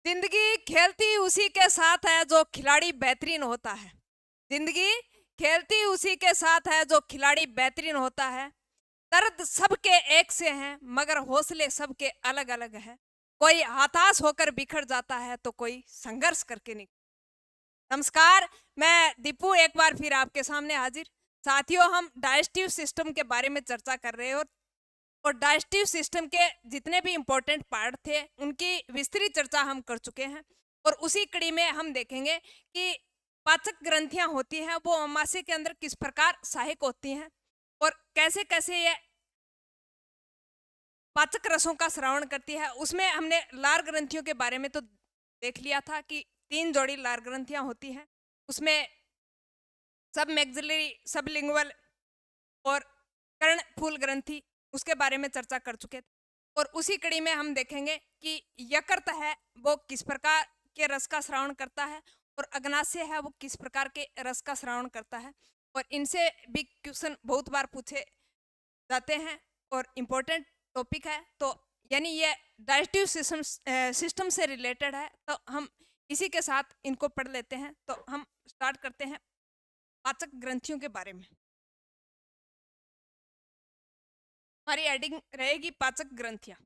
जिंदगी खेलती उसी के साथ है जो खिलाड़ी बेहतरीन होता है। जिंदगी खेलती उसी के साथ है जो खिलाड़ी बेहतरीन होता है। दर्द सबके एक से हैं मगर हौसले सबके अलग अलग है। कोई हताश होकर बिखर जाता है तो कोई संघर्ष करके निकल। नमस्कार, मैं दीपू एक बार फिर आपके सामने हाजिर। साथियों, हम डाइजेस्टिव सिस्टम के बारे में चर्चा कर रहे हो और डाइजेस्टिव सिस्टम के जितने भी इम्पोर्टेंट पार्ट थे उनकी विस्तृत चर्चा हम कर चुके हैं। और उसी कड़ी में हम देखेंगे कि पाचक ग्रंथियां होती हैं वो अमाशय के अंदर किस प्रकार सहायक होती हैं और कैसे कैसे ये पाचक रसों का श्रवण करती है। उसमें हमने लार ग्रंथियों के बारे में तो देख लिया था कि 3 जोड़ी लार ग्रंथियां होती हैं। उसमें सब मैक्सिलरी, सबलिंगुअल और कर्णफूल ग्रंथि, उसके बारे में चर्चा कर चुके थे। और उसी कड़ी में हम देखेंगे कि यकृत है वो किस प्रकार के रस का श्रवण करता है और अग्नाशय है वो किस प्रकार के रस का श्रवण करता है। और इनसे भी क्वेश्चन बहुत बार पूछे जाते हैं और इम्पोर्टेंट टॉपिक है। तो यानी ये डाइजेस्टिव सिस्टम से रिलेटेड है, तो हम इसी के साथ इनको पढ़ लेते हैं। तो हम स्टार्ट करते हैं पाचक ग्रंथियों के बारे में। हमारी हेडिंग रहेगी पाचक ग्रंथियां।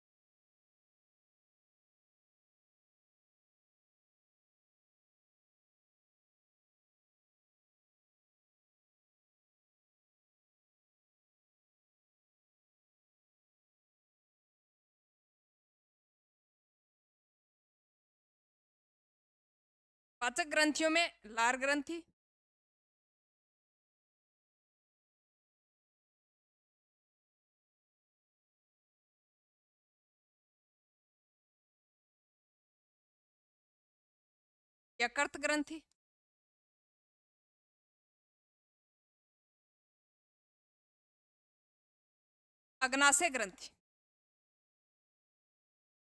पाचक ग्रंथियों में लार ग्रंथि, यकृत ग्रंथि, अग्नाशय ग्रंथि।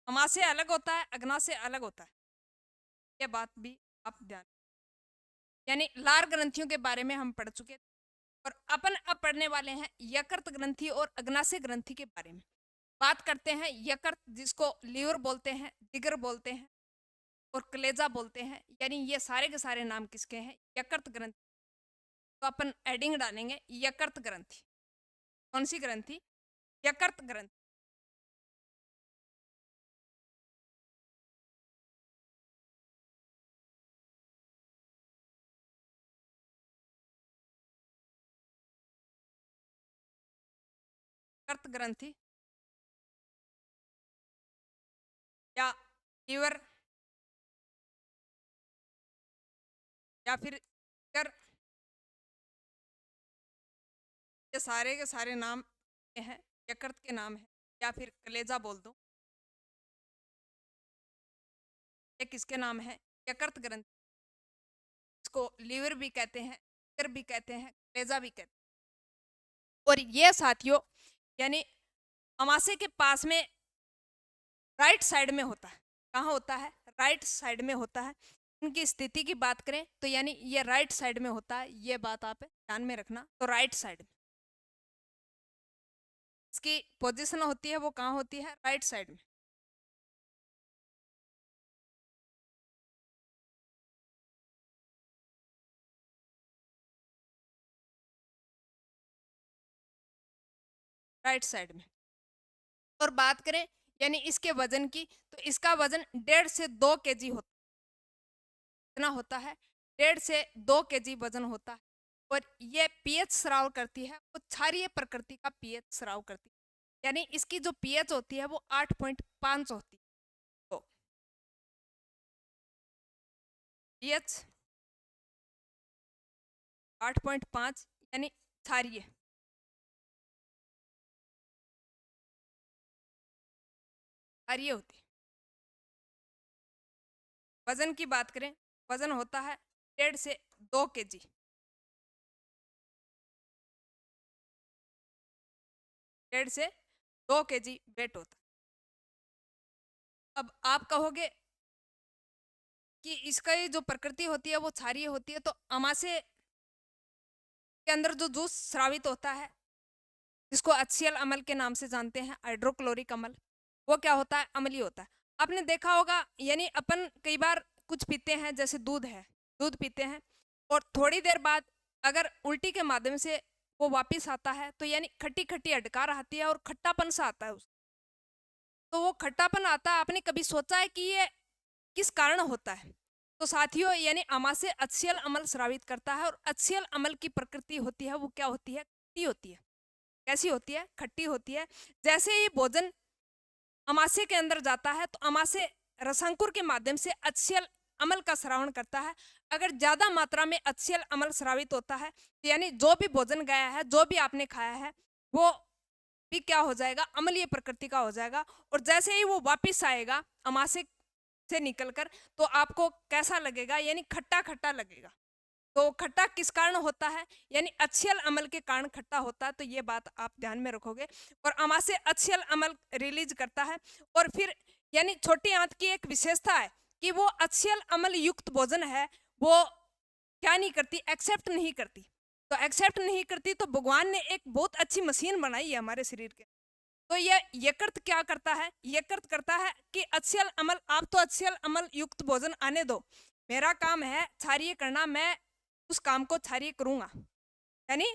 अमाशय अलग होता है, अग्नाशय अलग होता है, ये बात भी आप ध्यान। यानी लार ग्रंथियों के बारे में हम पढ़ चुके और अपन अब पढ़ने वाले हैं यकृत ग्रंथि और अग्नाशय ग्रंथि के बारे में। बात करते हैं यकृत, जिसको लीवर बोलते हैं, जिगर बोलते हैं और कलेजा बोलते हैं। यानी ये सारे के सारे नाम किसके हैं? यकृत ग्रंथि। तो अपन एडिंग डालेंगे यकृत ग्रंथि। कौन सी ग्रंथि? यकृत ग्रंथि। यकृत ग्रंथि या लीवर या फिर जिगर, ये सारे के सारे नाम ये हैं, यकृत के नाम है। या फिर कलेजा बोल दो, ये किसके नाम है? यकृत ग्रंथि। इसको लीवर भी कहते हैं, जिगर भी कहते हैं, कलेजा भी कहते हैं। और ये साथियों यानी अमाशय के पास में राइट साइड में होता है। कहाँ होता है? राइट साइड में होता है। इनकी स्थिति की बात करें तो यानी ये राइट साइड में होता है, ये बात आप ध्यान में रखना। तो राइट साइड में इसकी पोजीशन होती है, वो कहाँ होती है? राइट साइड में। राइट साइड में। और बात करें यानी इसके वजन की, तो इसका वजन 1.5 से 2 केजी होता है। कितना होता है? 1.5 से 2 केजी वजन होता है। और ये पीएच स्राव करती है, वो क्षारीय प्रकृति का पीएच स्राव करती है। यानी इसकी जो पीएच होती है वो 8.5 होती है। तो पीएच 8.5 यानी क्षारीय। क्षारीय होती है। वजन की बात करें, वजन होता है 1.5 से 2 केजी। 1.5 से 2 केजी वेट होता है। अब आप कहोगे कि इसका ये जो प्रकृति होती है वो क्षारीय होती है, तो अमाशय के अंदर जो जूस स्रावित होता है, जिसको HCl अम्ल के नाम से जानते हैं, हाइड्रोक्लोरिक अम्ल, वो क्या होता है? अम्लीय होता है। आपने देखा होगा, यानी अपन कई बार कुछ पीते हैं, जैसे दूध है, दूध पीते हैं और थोड़ी देर बाद अगर उल्टी के माध्यम से वो वापस आता है तो यानी खट्टी खट्टी अडकार आती है और खट्टापन सा आता है तो वो खट्टापन आता है, आपने कभी सोचा है कि ये किस कारण होता है? तो साथियों, यानी अमाशय अक्षीयल अम्ल स्रावित करता है और अक्षीयल अम्ल की प्रकृति होती है, वो क्या होती है? खट्टी होती है। कैसी होती है? खट्टी होती है। जैसे ही भोजन अमाशय के अंदर जाता है तो अमाशय रसांकुर के माध्यम से अक्षीयल अम्ल का श्रावण करता है। अगर ज्यादा मात्रा में अक्षीयल अम्ल स्रावित होता है तो यानी जो भी भोजन गया है, जो भी आपने खाया है, वो भी क्या हो जाएगा? अम्लीय प्रकृति का हो जाएगा। और जैसे ही वो वापिस आएगा अमाशय से निकलकर, तो आपको कैसा लगेगा? यानी खट्टा खट्टा लगेगा। तो खट्टा किस कारण होता है? यानी अक्षीयल अम्ल के कारण खट्टा होता है। तो ये बात आप ध्यान में रखोगे। और अमाशय अक्षीयल अम्ल रिलीज करता है। और फिर यानी छोटी आंत की एक विशेषता है कि वो अक्षीयल अम्ल युक्त भोजन है, वो क्या नहीं करती? एक्सेप्ट नहीं करती। तो एक्सेप्ट नहीं करती तो भगवान ने एक बहुत अच्छी मशीन बनाई है हमारे शरीर के। तो ये यकृत क्या करता है? यकृत करता है कि अक्षीयल अम्ल, आप तो अक्षीयल अम्ल युक्त भोजन आने दो, मेरा काम है क्षारीय करना, मैं उस काम को क्षारीय करूंगा, यानी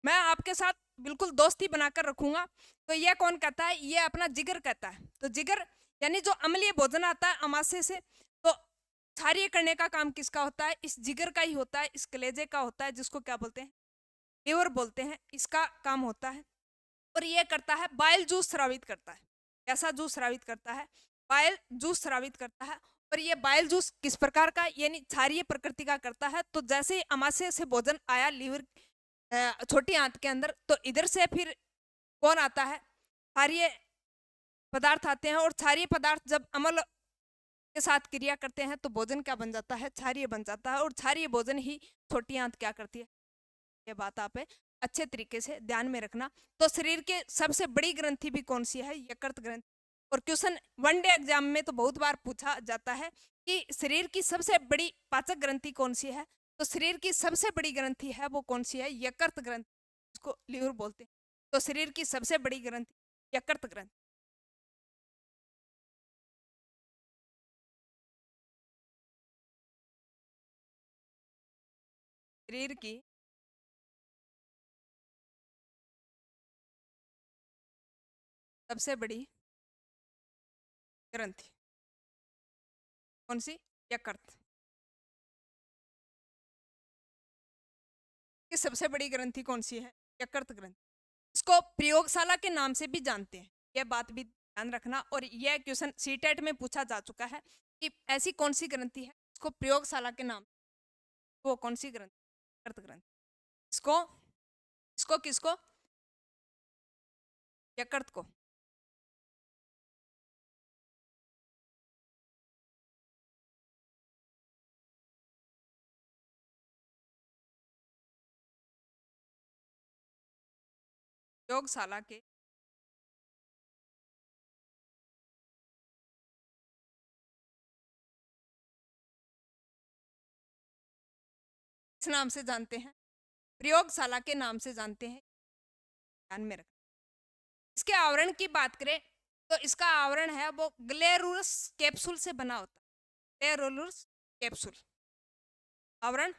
मैं आपके साथ बिल्कुल दोस्ती बनाकर रखूंगा। तो ये कौन कहता है? ये अपना जिगर कहता है। तो जिगर यानी जो अम्लीय भोजन आता है अमाशय से, तो क्षारीय करने का काम किसका होता है? इस जिगर का ही होता है, इस कलेजे का होता है, जिसको क्या बोलते हैं? लिवर बोलते हैं। इसका काम होता है। और ये करता है बाइल जूस स्रावित करता है। कैसा जूस स्रावित करता है? बाइल जूस स्रावित करता है। और ये बाइल जूस किस प्रकार का? यानी क्षारीय प्रकृति का करता है। तो जैसे ही अमाशय से भोजन आया लीवर छोटी आंत के अंदर, तो इधर से फिर कौन आता है? क्षारीय पदार्थ आते हैं। और क्षारीय पदार्थ जब अम्ल के साथ क्रिया करते हैं तो भोजन क्या बन जाता है? क्षारीय बन जाता है। और क्षारीय भोजन ही छोटी आंत क्या करती है? ये बात आप अच्छे तरीके से ध्यान में रखना। तो शरीर के सबसे बड़ी ग्रंथि भी कौन सी है? यकृत ग्रंथि। और क्वेश्चन वनडे एग्जाम में तो बहुत बार पूछा जाता है कि शरीर की सबसे बड़ी पाचक ग्रंथि कौन सी है? तो शरीर की सबसे बड़ी ग्रंथि है वो कौन सी है? यकृत ग्रंथि, उसको लिवर बोलते हैं। तो शरीर की सबसे बड़ी ग्रंथि यकृत ग्रंथि। शरीर की सबसे बड़ी ग्रंथि कौन सी? यकृत की सबसे बड़ी ग्रंथि कौन सी है? यकृत ग्रंथि। इसको प्रयोगशाला के नाम से भी जानते हैं, यह बात भी ध्यान रखना। और यह क्वेश्चन सीटेट में पूछा जा चुका है कि ऐसी कौन सी ग्रंथि है इसको प्रयोगशाला के नाम, वो कौन सी ग्रंथि? यकृत ग्रंथि। इसको इसको किसको? यकृत को। प्रयोगशाला के इस नाम से जानते हैं, प्रयोगशाला के नाम से जानते हैं, ध्यान में रखना। इसके आवरण की बात करें तो इसका आवरण है वो ग्लेरुलस कैप्सूल से बना होता है। ग्लेरुलस कैप्सूल आवरण।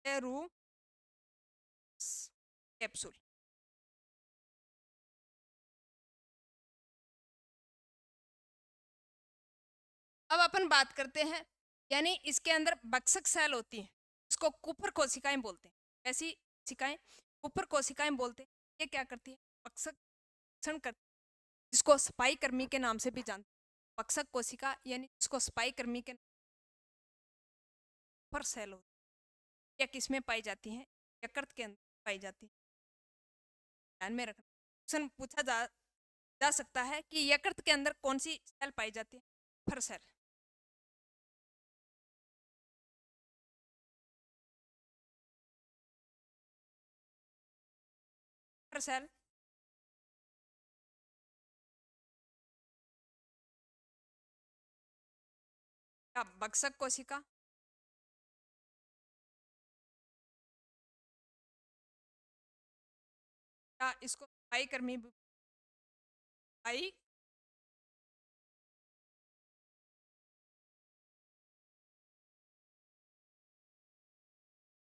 ग्लेरुलस कैप्सूल। अब अपन बात करते हैं, यानी इसके अंदर बक्सक सेल होती है, इसको कुपर कोशिकाएं बोलते हैं। ऐसी कोशिकाएं कुपर कोशिकाएं बोलते हैं। ये क्या करती है? बक्सक क्षरण करती है, जिसको स्पाई कर्मी के नाम से भी जानते हैं। बक्सक कोशिका यानी इसको स्पाई कर्मी के पर सेल होती है। यह किस में पाई जाती है? यकृत के अंदर पाई जाती है। ध्यान में रखना, क्वेश्चन पूछा जा सकता है कि यकृत के अंदर कौन सी सेल पाई जाती है? फर सेल। फर सेल का बक्सक कोशिका या इसको स्थायी कर्मी स्थायी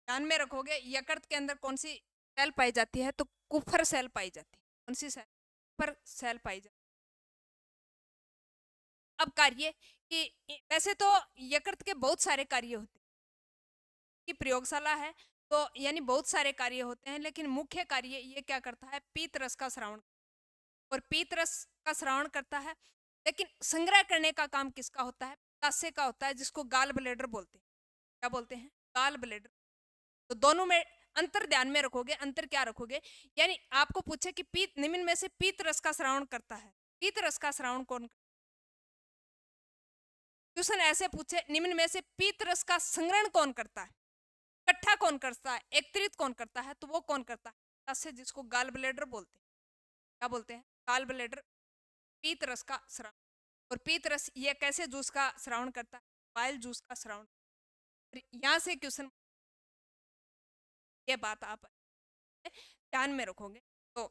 ध्यान में रखोगे यकृत के अंदर कौन सी सेल पाई जाती है, तो कुफर सेल पाई जाती है। कौन सी सेल? कुफर सेल पाई जाती है। अब कार्य कि वैसे तो यकृत के बहुत सारे कार्य होते हैं कि प्रयोगशाला है तो यानी बहुत सारे कार्य होते हैं, लेकिन मुख्य कार्य ये क्या करता है, पीत रस का श्रावण। और पीत रस का श्रावण करता है, लेकिन संग्रह करने का काम किसका होता है, पित्ताशय का होता है, जिसको गाल ब्लेडर बोलते हैं। क्या बोलते हैं? Gall bladder. तो दोनों में अंतर ध्यान में रखोगे। अंतर क्या रखोगे, यानी आपको पूछे कि पीत निम्न में से पीत रस का श्रावण करता है, पीत रस का श्रावण कौन? क्वेश्चन ऐसे पूछे निम्न में से पीत रस का संग्रहण कौन करता है, इकट्ठा कौन करता है, एकत्रित कौन करता है, तो वो कौन करता है? पित्ताशय, जिसको गाल ब्लेडर बोलते हैं। क्या बोलते हैं? Gall bladder. पीत रस का श्रावण। और पीत रस ये कैसे जूस का श्रावण करता है? बाइल जूस का श्रावण। यहाँ से क्वेश्चन, ये बात आप ध्यान में रखोगे तो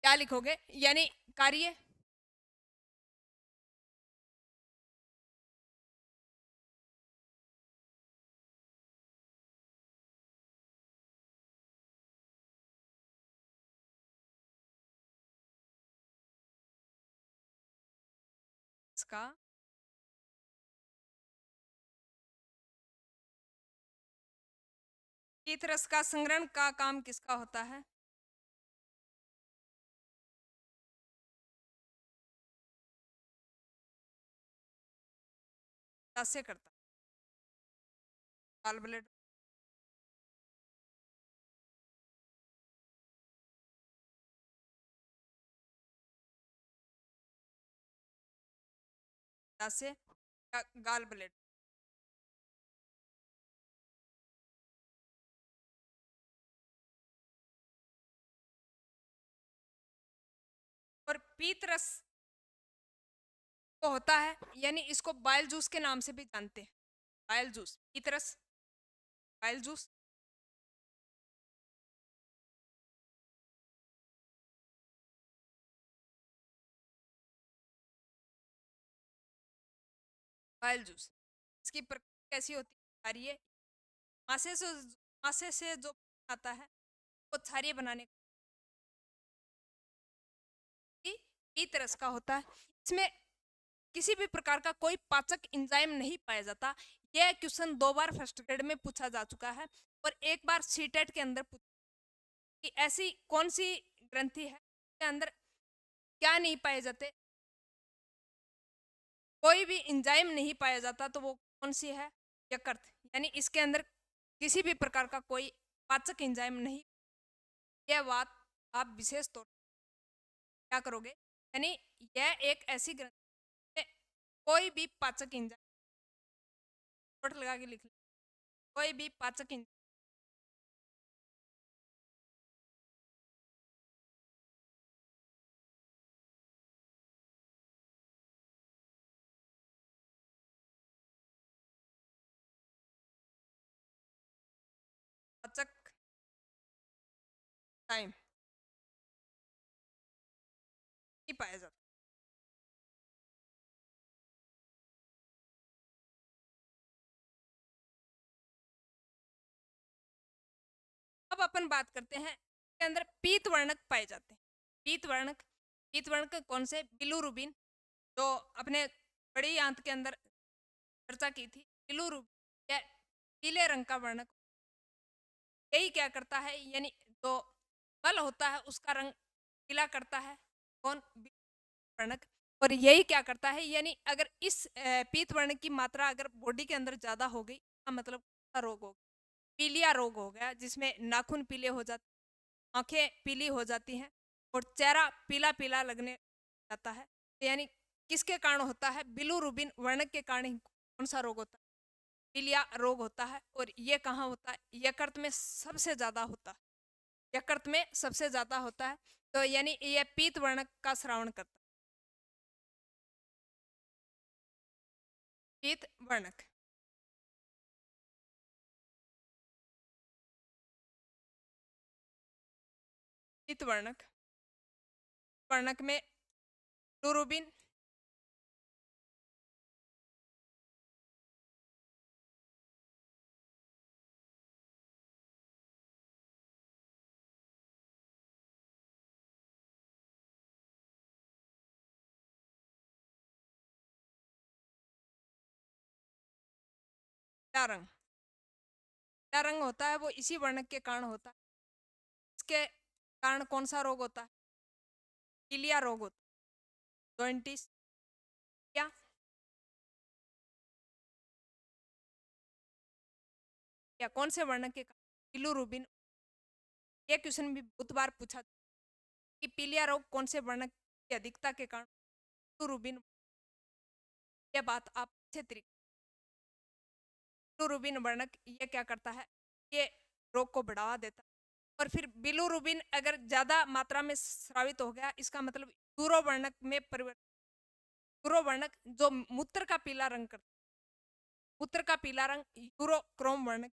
क्या लिखोगे, यानी कार्य इसका पीत रस का संग्रहण का काम किसका होता है? पित्ताशय करता है। गाल ब्लेडर पित्ताशय या गाल ब्लेडर। और पीत रस तो होता है, यानी इसको बाइल जूस के नाम से भी जानते हैं। बाइल जूस, पीत रस, बाइल जूस। बाइल जूस इसकी प्रक्रिया कैसी होती है? क्षारीय मासे से, मासे से जो आता है वो क्षारीय बनाने की पीत रस का होता है। इसमें किसी भी प्रकार का कोई पाचक एंजाइम नहीं पाया जाता। यह क्वेश्चन 2 बार फर्स्ट ग्रेड में पूछा जा चुका है और एक बार सीटेट के अंदर पूछा कि ऐसी कौन सी ग्रंथि है के अंदर क्या नहीं पाए जाते, कोई भी एंजाइम नहीं पाया जाता, तो वो कौन सी है? यकृत। यानी इसके अंदर किसी भी प्रकार का कोई पाचक एंजाइम नहीं। यह बात आप विशेष तौर क्या करोगे, यानी यह एक ऐसी ग्रंथि है, कोई भी पाचक एंजाइम नोट लगा के लिख ले, कोई भी पाचक एंजाइम पाचक टाइम नहीं पाया जाता। अब अपन बात करते हैं इसके अंदर पीत वर्णक पाए जाते हैं। पीत वर्णक, पीत वर्णक कौन से? बिलुरुबिन, जो अपने बड़ी आंत के अंदर चर्चा की थी। बिलुरुबिन यह पीले रंग का वर्णक, यही क्या करता है, यानी जो बल होता है उसका रंग पीला करता है। कौन? वर्णक। और यही क्या करता है, यानी अगर इस पीत वर्णक की मात्रा अगर बॉडी के अंदर ज्यादा हो गई, इसका मतलब रोग हो, पीलिया रोग हो गया, जिसमें नाखून पीले हो जाते, आंखें पीली हो जाती हैं और चेहरा पीला पीला लगने जाता है। तो यानी किसके कारण होता है? बिलुरुबिन वर्णक के कारण ही कौन सा रोग होता है? पीलिया रोग होता है। और ये कहाँ होता है? यकृत में सबसे ज्यादा होता है। यकृत में सबसे ज्यादा होता है। तो यानी ये पीत वर्णक का श्रावण करता है, पीत वर्णक। इत वर्णक, वर्णक में ब्लूरुबिन, पीला रंग, पीला रंग होता है वो इसी वर्णक के कारण होता है। इसके कारण कौन सा रोग होता है? पीलिया रोग होता है। जॉइंटिस या कौन से वर्णक के कारण? बिलिरुबिन। ये क्वेश्चन भी बहुत बार पूछा कि पीलिया रोग कौन से वर्णक की अधिकता के कारण? बिलिरुबिन। ये बात आप अच्छे तरीके, बिलिरुबिन वर्णक ये क्या करता है? ये रोग को बढ़ावा देता है। और फिर बिलिरुबिन अगर ज्यादा मात्रा में स्रावित हो गया, इसका मतलब यूरो वर्णक में परिवर्तन, यूरो वर्णक जो मूत्र का पीला रंग करता है, मूत्र का पीला रंग यूरोक्रोम वर्णक।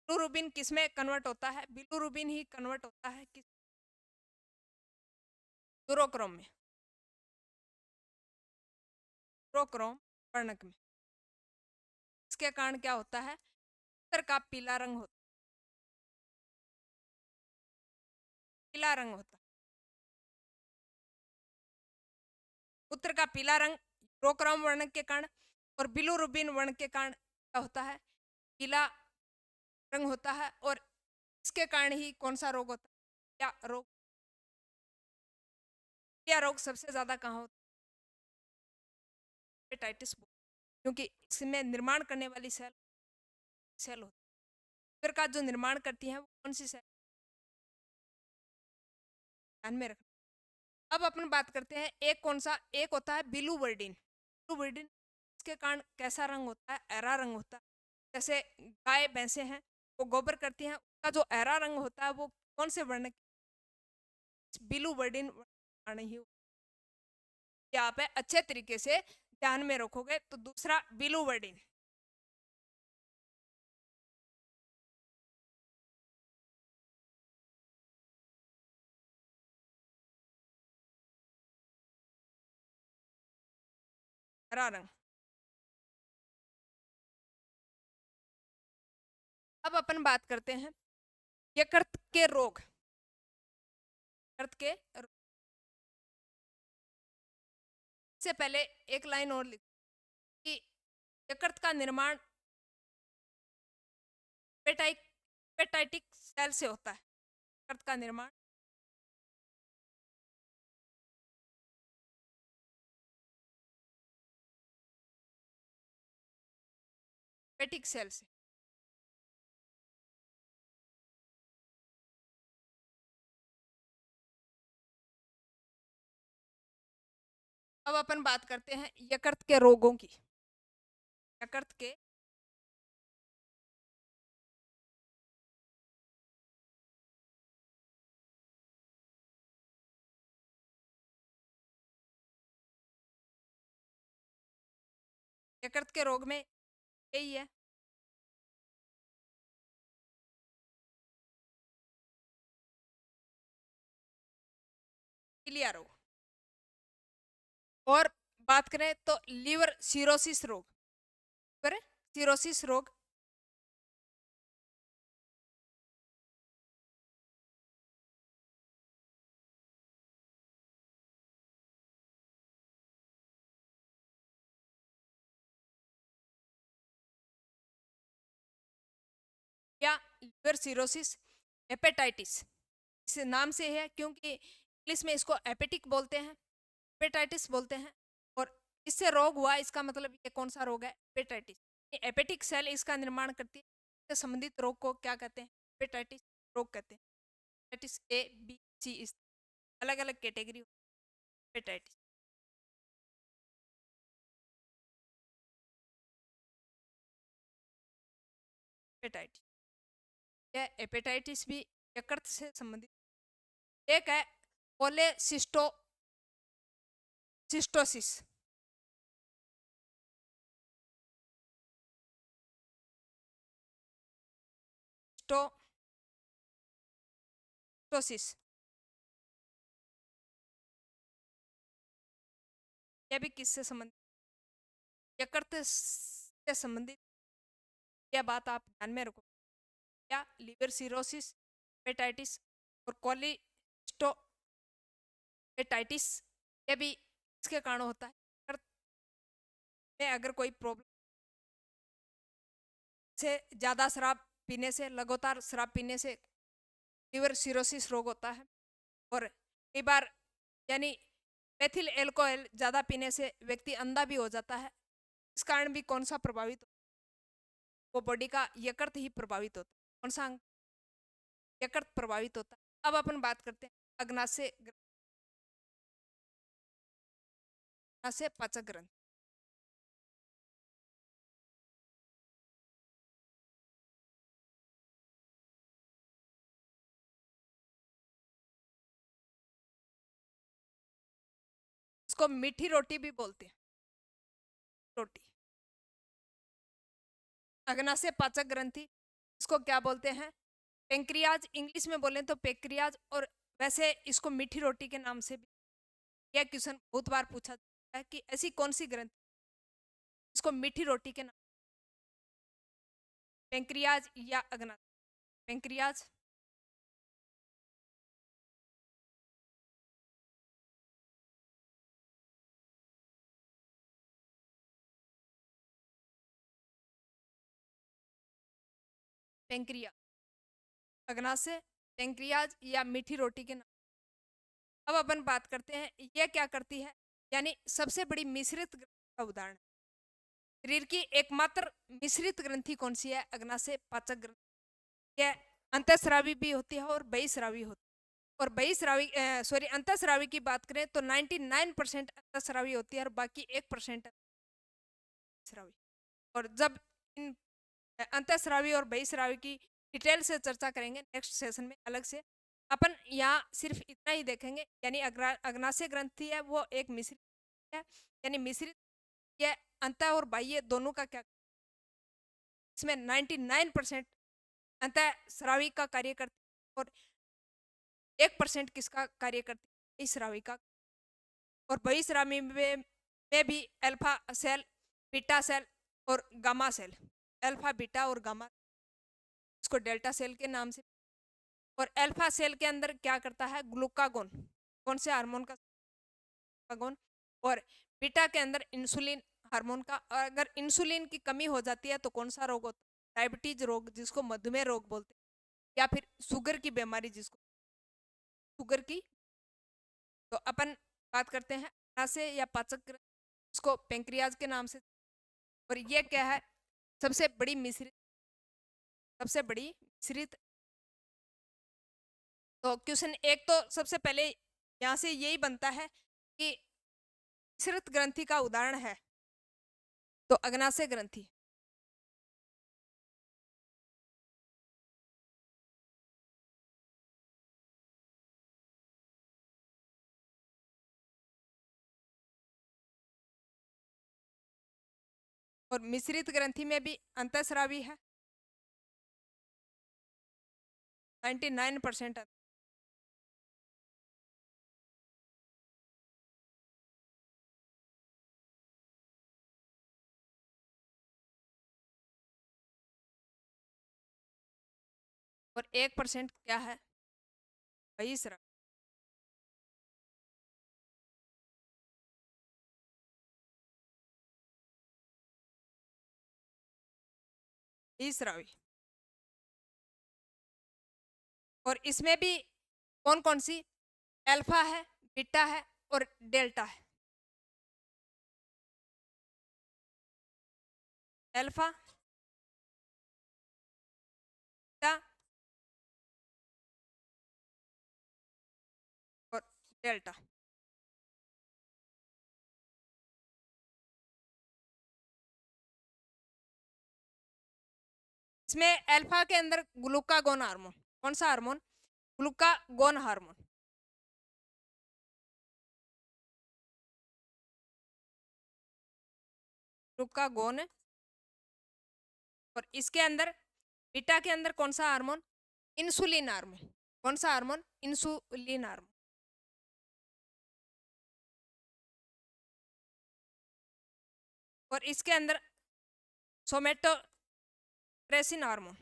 बिलिरुबिन किस में कन्वर्ट होता है? बिलिरुबिन ही कन्वर्ट होता है किस? यूरोक्रोम में, यूरोक्रोम वर्णक में। इसके कारण क्या होता है? मूत्र का पीला रंग होता है, पीला रंग होता है। मूत्र का पीला रंग यूरोक्रोम वर्णक के कारण, और बिलिरुबिन वर्णक के कारण क्या होता है? पीला रंग होता है। और इसके कारण ही कौन सा रोग होता है? क्या रोग? क्या रोग सबसे ज्यादा कहाँ होता है? हेपेटाइटिस, क्योंकि इसमें निर्माण करने वाली सेल सेल होती है। फिर का जो निर्माण करती है वो कौन सी सेल? ध्यान में रखना। अब अपन बात करते हैं एक कौन सा, एक होता है बिलुवर्डिन। बिलुवर्डिन, इसके कारण कैसा रंग होता है? हरा रंग होता है। जैसे गाय भैंसे हैं वो गोबर करती हैं, उसका जो हरा रंग होता है वो कौन से वर्ण? बिलुवर्डिन वर्ण ही हो। ये आप है अच्छे तरीके से ध्यान में रखोगे तो दूसरा बिलुवर्डिन, हरा रंग। अब अपन बात करते हैं यकृत के रोग, यकृत के से पहले एक लाइन और लिख कि यकृत का निर्माण हेपेटाइटिक सेल से होता है। यकृत का निर्माण हेपेटिक सेल से। अब अपन बात करते हैं यकृत के रोगों की। यकृत के यकृत के रोग में यही है, पीलिया रोग। और बात करें तो लीवर सिरोसिस रोग, लीवर सिरोसिस रोग या लीवर सिरोसिस हेपेटाइटिस, इस नाम से है क्योंकि इंग्लिश में इसको हेपेटिक बोलते हैं, हेपेटाइटिस बोलते हैं। और इससे रोग हुआ, इसका मतलब ये कौन सा रोग है? हेपेटाइटिस। हेपेटिक सेल इसका निर्माण करती है। इससे संबंधित रोग को क्या कहते हैं? हेपेटाइटिस रोग कहते हैं। हेपेटाइटिस ए बी सी, इस अलग अलग कैटेगरी हेपेटाइटिस। हेपेटाइटिस, यह हेपेटाइटिस भी यकृत से संबंधित। एक है कोलेसिस्टोसिस, स्टोसिस यह भी किससे संबंधित, यकृत से संबंधित, यह बात आप ध्यान में रखो। या लिवर सिरोसिस, हेपेटाइटिस और कोलिस्टोहेटाइटिस, यह भी इसके कारण होता है। यकृत में अगर कोई प्रॉब्लम से ज़्यादा शराब पीने से, लगातार शराब पीने से लिवर सिरोसिस रोग होता है। और कई बार यानी मेथिल एल्कोहल ज़्यादा पीने से व्यक्ति अंधा भी हो जाता है। इस कारण भी कौन सा प्रभावित, वो बॉडी का यकृत ही प्रभावित होता है। कौन सा अंग, यकृत प्रभावित होता है। अब अपन बात करते हैं अग्नाशय पाचक ग्रंथि। इसको मीठी रोटी भी बोलते हैं, रोटी। अग्नाशय पाचक ग्रंथि, इसको क्या बोलते हैं, पेंक्रियाज, इंग्लिश में बोलें तो पेंक्रियाज। और वैसे इसको मीठी रोटी के नाम से भी, यह क्वेश्चन बहुत बार पूछा जाता है कि ऐसी कौन सी ग्रंथि इसको मीठी रोटी के नाम, पेंक्रियाज या अग्नाशय। पेंक्रियाज, पेंक्रिया, अग्नाशय, पेंक्रियाज या मीठी रोटी के नाम। अब अपन बात करते हैं यह क्या करती है, यानी सबसे बड़ी मिश्रित ग्रंथि का उदाहरण। शरीर की एकमात्र मिश्रित ग्रंथि कौन सी है, अग्नाशय पाचक ग्रंथि। यह अंतःस्रावी भी होती है और बहिस्रावी होती है। और बहिस्रावी अंतःस्रावी की बात करें तो 99% अंतःस्रावी होती है और बाकी 1% स्रावी। और जब इन अंतःस्रावी और बहिस्रावी की डिटेल से चर्चा करेंगे नेक्स्ट सेशन में अलग से, अपन यहाँ सिर्फ इतना ही देखेंगे। यानी अग्नाशय ग्रंथि है वो एक मिश्रित है, यानी मिश्रित, यह अंत और बाह्य दोनों का क्या, इसमें 99% अंतःस्रावी का कार्य करती है और 1% किसका कार्य करती है, बहिस्रावी का। और बहिस्रावी में भी अल्फा सेल, बीटा सेल और गामा सेल, अल्फा बीटा और गामा, इसको डेल्टा सेल के नाम से। और अल्फा सेल के अंदर क्या करता है, ग्लूकागोन, कौन से हार्मोन का, ग्लूकागोन। और बीटा के अंदर इंसुलिन हार्मोन का। और अगर इंसुलिन की कमी हो जाती है तो कौन सा रोग होता है, डायबिटीज रोग, जिसको मधुमेह रोग बोलते हैं, या फिर शुगर की बीमारी, जिसको शुगर की। तो अपन बात करते हैं अग्नाशय या पाचक ग्रंथि, इसको पेंक्रियाज के नाम से। और ये क्या है, सबसे बड़ी मिश्रित, सबसे बड़ी मिश्रित। तो क्वेश्चन एक तो सबसे पहले यहाँ से यही बनता है कि मिश्रित ग्रंथि का उदाहरण है तो अग्नाशय ग्रंथि। और मिश्रित ग्रंथि में भी अंतःस्रावी है 99%। और 1% क्या है, बहिस्रावी। बहिस्रावी। और इसमें भी कौन कौन सी, अल्फा है, बीटा है और डेल्टा है। अल्फा, बीटा और डेल्टा। इसमें अल्फा के अंदर ग्लूकागोन हार्मोन, कौन सा हार्मोन, ग्लूकागोन हार्मोन। ग्लूकागोन। और इसके अंदर बीटा के अंदर कौन सा हार्मोन, इंसुलिन हार्मोन। कौन सा हार्मोन, इंसुलिन हार्मोन। और इसके अंदर सोमेटोट्रेसिन हार्मोन।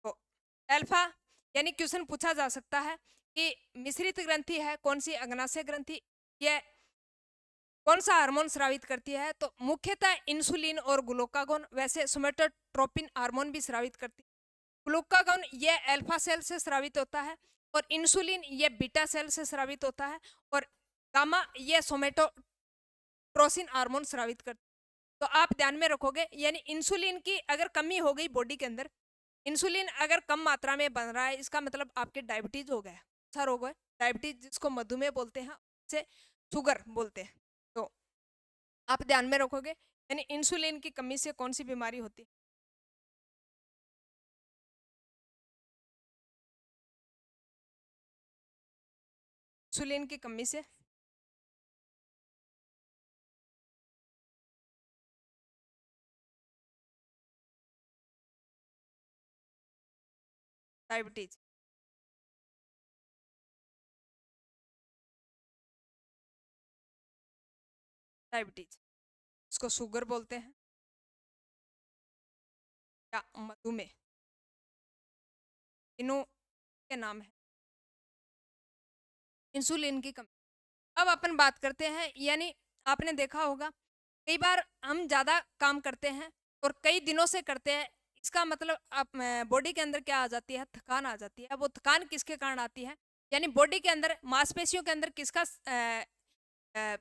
तो अल्फा यानी क्वेश्चन पूछा जा सकता है कि मिश्रित ग्रंथि है कौन सी, अग्नाशय ग्रंथि, यह कौन सा हार्मोन स्रावित करती है? तो मुख्यतः इंसुलिन और ग्लूकागोन, वैसे सोमेटोट्रोपिन हार्मोन भी स्रावित करती है। ग्लूकागोन ये अल्फा सेल से स्रावित होता है और इंसुलिन ये बीटा सेल से स्रावित होता है और गामा ये सोमेटोट्रोसिन हार्मोन स्रावित करती है। तो आप ध्यान में रखोगे यानी इंसुलिन की अगर कमी हो गई बॉडी के अंदर, इंसुलिन अगर कम मात्रा में बन रहा है, इसका मतलब आपके डायबिटीज हो गया, अच्छा रोग है डायबिटीज, जिसको मधुमेह बोलते हैं, से शुगर बोलते हैं। तो आप ध्यान में रखोगे यानी इंसुलिन की कमी से कौन सी बीमारी होती है? इंसुलिन की कमी से डायबिटीज। डायबिटीज इसको शुगर बोलते हैं या मधुमेह, तीनों के नाम है इंसुलिन की कमी। अब अपन बात करते हैं, यानी आपने देखा होगा कई बार हम ज़्यादा काम करते हैं और कई दिनों से करते हैं, इसका मतलब आप बॉडी के अंदर क्या आ जाती है? थकान आ जाती है। अब वो थकान किसके कारण आती है? यानी बॉडी के अंदर मांसपेशियों के अंदर किसका अ,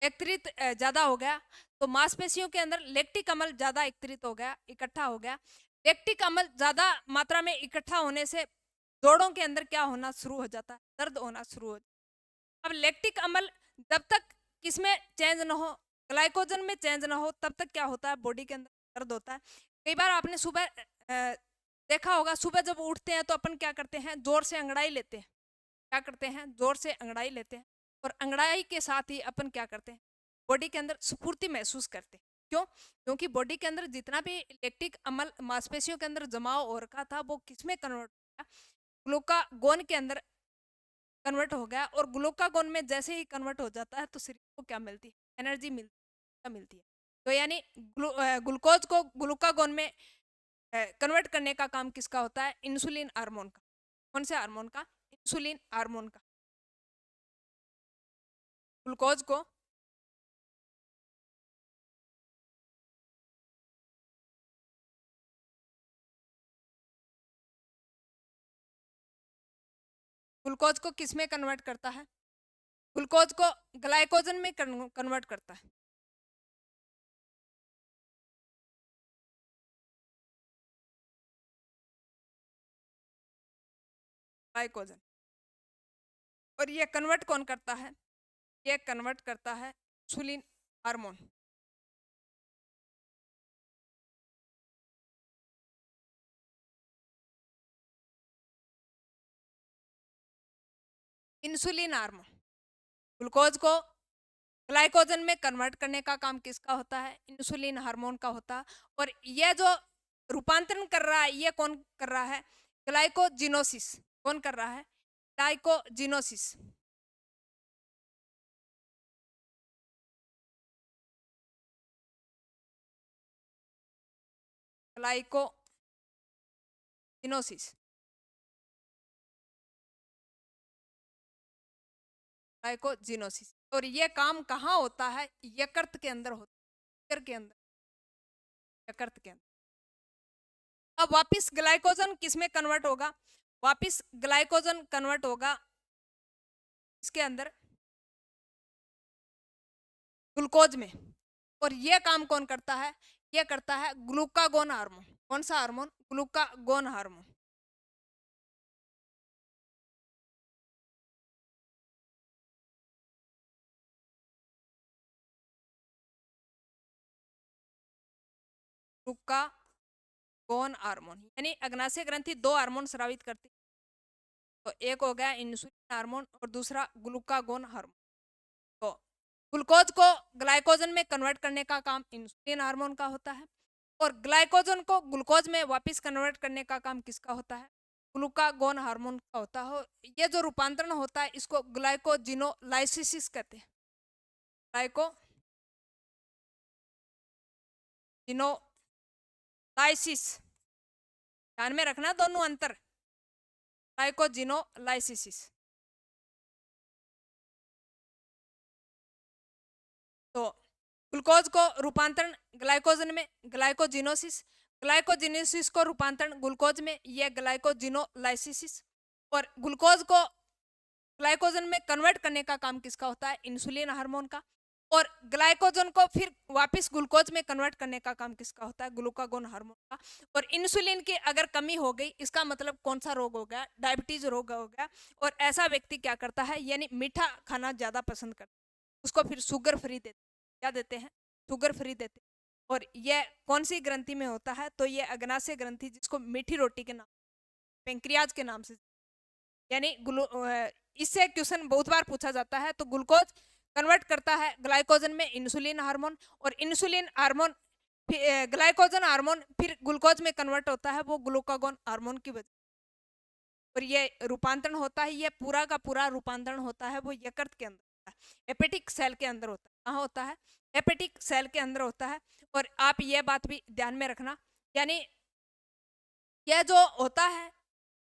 एकत्रित ज़्यादा हो गया? तो मांसपेशियों के अंदर लैक्टिक अम्ल ज़्यादा एकत्रित हो गया, इकट्ठा हो गया। लैक्टिक अम्ल ज़्यादा मात्रा में इकट्ठा होने से जोड़ों के अंदर क्या होना शुरू हो जाता है? दर्द होना शुरू हो। अब लैक्टिक अम्ल जब तक किसमें चेंज ना हो, ग्लाइकोजन में चेंज ना हो, तब तक क्या होता है? बॉडी के अंदर दर्द होता है। कई बार आपने सुबह देखा होगा, सुबह जब उठते हैं तो अपन क्या करते हैं? जोर से अंगड़ाई लेते हैं। क्या करते हैं? जोर से अंगड़ाई लेते हैं और अंगड़ाई के साथ ही अपन क्या करते हैं? बॉडी के अंदर स्फूर्ति महसूस करते हैं। क्यों? क्योंकि बॉडी के अंदर जितना भी लैक्टिक अम्ल मांसपेशियों के अंदर जमाव हो रखा था, वो किसमें कन्वर्ट हो गया? ग्लूकागोन के अंदर कन्वर्ट हो गया और ग्लूकागोन में जैसे ही कन्वर्ट हो जाता है तो शरीर को क्या मिलती है? एनर्जी मिलती है। तो यानी ग्लूकोज को ग्लूकागोन में कन्वर्ट करने का काम किसका होता है? इंसुलिन हार्मोन का। कौन से हार्मोन का? इंसुलिन हार्मोन का। ग्लूकोज को ग्लूकोज को किस में कन्वर्ट करता है? ग्लूकोज को ग्लाइकोजन में कन्वर्ट करता है। ग्लाइकोजन। और ये कन्वर्ट कौन करता है? ये कन्वर्ट करता है insulin hormone. Insulin hormone glucose को ग्लाइकोजन में कन्वर्ट करने का काम किसका होता है? इंसुलिन हार्मोन का होता है। और यह जो रूपांतरण कर रहा है, ये कौन कर रहा है? ग्लाइकोजिनोसिस। कौन कर रहा है? ग्लाइकोजिनोसिस। ग्लाइकोजिनोसिस। ग्लाइकोजिनोसिस। और ये काम कहाँ होता है? यकृत के अंदर होता है। यकृत के अंदर। यकृत के अंदर। अब वापिस ग्लाइकोजन किस में कन्वर्ट होगा? वापिस ग्लाइकोजन कन्वर्ट होगा इसके अंदर ग्लूकोज में। और ये काम कौन करता है? ये करता है ग्लूकागोन हार्मोन। कौन सा hormone? Glucagon hormone. Glucagon hormone यानी अग्नाशय ग्रंथि दो हार्मोन स्रावित करती है। तो एक हो गया इंसुलिन हार्मोन और दूसरा ग्लूकागोन हार्मोन। तो ग्लूकोज को ग्लाइकोजन में कन्वर्ट करने का काम इंसुलिन हार्मोन का होता है, और ग्लाइकोजन को ग्लूकोज में वापस कन्वर्ट करने का काम किसका होता है? ग्लूकागोन हार्मोन का होता है। ये जो रूपांतरण होता है इसको ग्लाइकोजिनोलाइसिस कहते हैं। ग्लाइकोजिनोलाइसिस, ध्यान में रखना दोनों अंतर। ग्लाइकोजिनोलाइसिस, तो ग्लूकोज को रूपांतरण ग्लाइकोजन में ग्लाइकोजिनोसिस, ग्लाइकोजिनोसिस को रूपांतरण ग्लूकोज में यह ग्लाइकोजिनोलाइसिस, और ग्लूकोज को ग्लाइकोजन में कन्वर्ट करने का काम किसका होता है? इंसुलिन हार्मोन का, और ग्लाइकोजन को फिर वापस ग्लूकोज में कन्वर्ट करने का काम किसका होता है? ग्लूकागोन हार्मोन का। और इंसुलिन की अगर कमी हो गई, इसका मतलब कौन सा रोग हो गया? डायबिटीज रोग हो गया। और ऐसा व्यक्ति क्या करता है, यानी मीठा खाना ज्यादा पसंद करता है, उसको फिर शुगर फ्री देते, क्या देते हैं? शुगर फ्री देते हैं। और यह कौन सी ग्रंथि में होता है? तो यह अग्नाशय ग्रंथि, जिसको मीठी रोटी के नाम, पेंक्रियाज के नाम से, यानी इससे क्वेश्चन बहुत बार पूछा जाता है। तो ग्लूकोज कन्वर्ट करता है ग्लाइकोजन में इंसुलिन हार्मोन, और इंसुलिन हार्मोन ग्लाइकोजन हार्मोन फिर ग्लूकोज में कन्वर्ट होता है, वो ग्लूकागोन हार्मोन की वजह। और ये रूपांतरण होता है, ये पूरा का पूरा रूपांतरण होता है वो यकृत के अंदर होता है, हेपेटिक सेल के अंदर होता है। कहाँ होता है? हेपेटिक सेल के अंदर होता है। और आप ये बात भी ध्यान में रखना, यानी यह जो होता है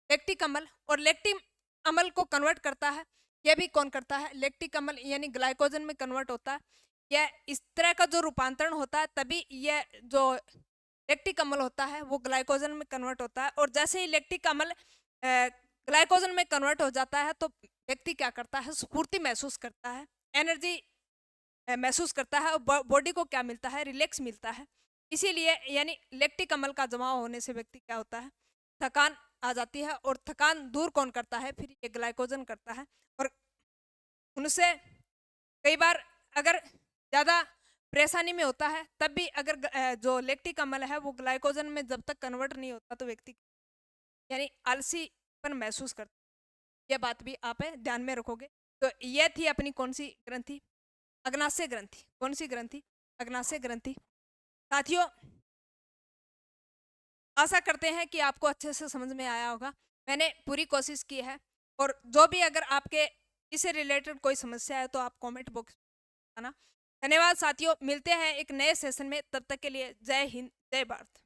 लैक्टिक अम्ल, और लैक्टिक अम्ल को कन्वर्ट करता है, यह भी कौन करता है? लैक्टिक अम्ल, यानी ग्लाइकोजन में कन्वर्ट होता है। यह इस तरह का जो रूपांतरण होता है, तभी यह जो लैक्टिक अम्ल होता है वो ग्लाइकोजन में कन्वर्ट होता है। और जैसे ही लैक्टिक अम्ल ग्लाइकोजन में कन्वर्ट हो जाता है, तो व्यक्ति क्या करता है? स्फूर्ति महसूस करता है, एनर्जी महसूस करता है, और बॉडी को क्या मिलता है? रिलैक्स मिलता है। इसीलिए यानी लैक्टिक अम्ल का जमाव होने से व्यक्ति क्या होता है? थकान आ जाती है, और थकान दूर कौन करता है? फिर ये ग्लाइकोजन करता है। और उनसे कई बार अगर ज़्यादा परेशानी में होता है, तब भी अगर जो लैक्टिक अम्ल है वो ग्लाइकोजन में जब तक कन्वर्ट नहीं होता, तो व्यक्ति यानी आलसीपन महसूस करता है। यह बात भी आप ध्यान में रखोगे। तो यह थी अपनी कौन सी ग्रंथि? अग्नाशय ग्रंथि। कौन सी ग्रंथि? अग्नाशय ग्रंथि। साथियों, आशा करते हैं कि आपको अच्छे से समझ में आया होगा। मैंने पूरी कोशिश की है, और जो भी अगर आपके इससे रिलेटेड कोई समस्या है तो आप कमेंट बॉक्स में बताना। धन्यवाद साथियों, मिलते हैं एक नए सेशन में, तब तक के लिए जय हिंद, जय भारत।